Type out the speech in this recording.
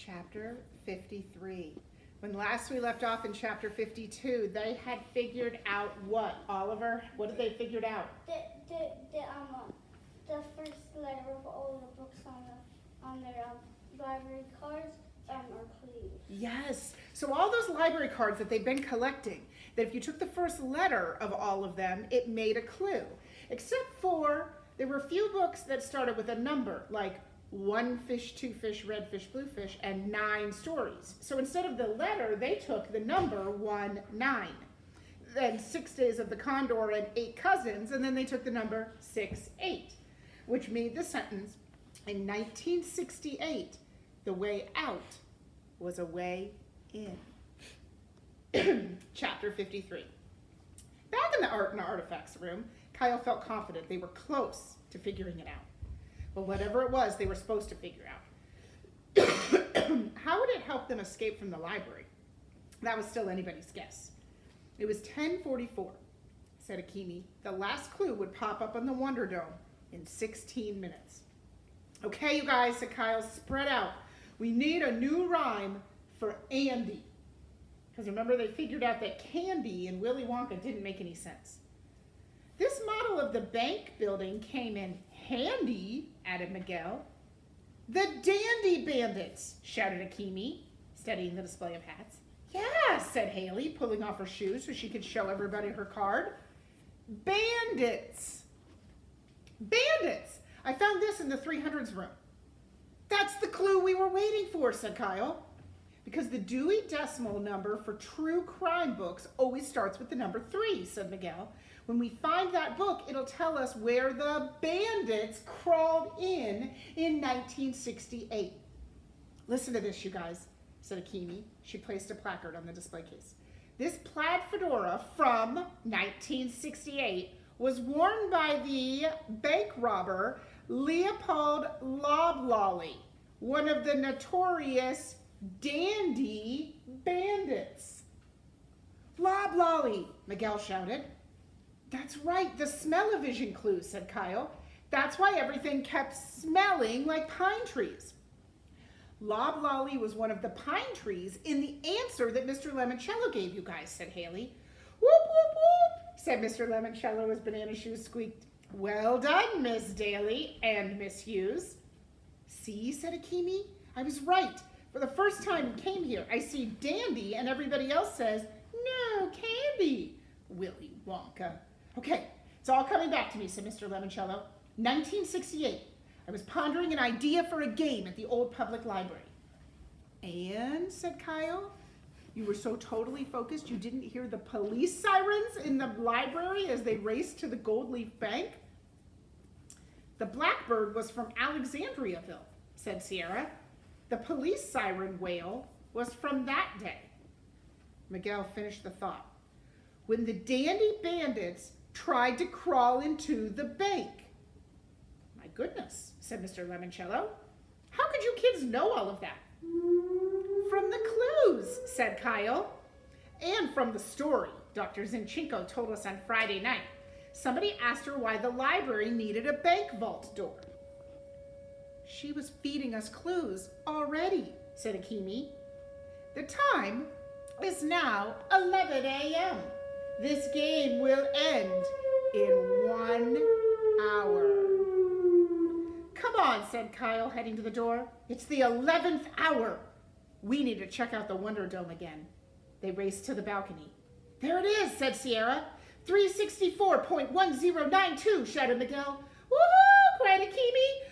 Chapter 53. When last we left off in chapter 52, they had figured out what, Oliver? What did they figured out? The first letter of all the books on their library cards are clues. Yes. So all those library cards that they've been collecting, that if you took the first letter of all of them, it made a clue. Except for there were a few books that started with a number, like 1 fish, 2 fish, red fish, blue fish, and 9 stories. So instead of the letter, they took the number 1, 9. Then 6 days of the condor and 8 cousins, and then they took the number 6, 8, which made the sentence, in 1968, the way out was a way in. Chapter 53. Back in the art and artifacts room, Kyle felt confident they were close to figuring it out. But whatever it was, they were supposed to figure out. How would it help them escape from the library? That was still anybody's guess. It was 10:44, said Akimi. The last clue would pop up on the Wonder Dome in 16 minutes. Okay, you guys, said Kyle, spread out. We need a new rhyme for Andy. Because remember, they figured out that candy and Willy Wonka didn't make any sense. This model of the bank building came in handy, added Miguel. The Dandy Bandits, shouted Akimi, studying the display of hats. Yeah, said Haley, pulling off her shoes so she could show everybody her card. Bandits. Bandits. I found this in the 300s room. That's the clue we were waiting for, said Kyle. Because the Dewey Decimal number for true crime books always starts with the number 3, said Miguel. When we find that book, it'll tell us where the bandits crawled in 1968. Listen to this, you guys, said Akimi. She placed a placard on the display case. This plaid fedora from 1968 was worn by the bank robber Leopold Loblolly, one of the notorious Dandy Bandits. Loblolly, Miguel shouted. That's right, the smell-o-vision clue, said Kyle. That's why everything kept smelling like pine trees. Loblolly was one of the pine trees in the answer that Mr. Lemoncello gave you guys, said Haley. Whoop, whoop, whoop, said Mr. Lemoncello as Banana Shoes squeaked. Well done, Miss Daly and Miss Hughes. See, said Akimi, I was right. For the first time he came here, I see Dandy and everybody else says, no, candy. Willy Wonka. Okay, it's all coming back to me, said Mr. Lemoncello. 1968. I was pondering an idea for a game at the old public library. And, said Kyle, you were so totally focused you didn't hear the police sirens in the library as they raced to the Gold Leaf Bank? The Blackbird was from Alexandriaville, said Sierra. The police siren wail was from that day. Miguel finished the thought. When the Dandy Bandits tried to crawl into the bank. My goodness, said Mr. Lemoncello. How could you kids know all of that? From the clues, said Kyle. And from the story Dr. Zinchenko told us on Friday night. Somebody asked her why the library needed a bank vault door. She was feeding us clues already, said Akimi. The time is now 11 a.m. This game will end in 1 hour. Come on, said Kyle, heading to the door. It's the 11th hour. We need to check out the Wonder Dome again. They raced to the balcony. There it is, said Sierra. 364.1092, shouted Miguel. Woohoo, cried Akimi.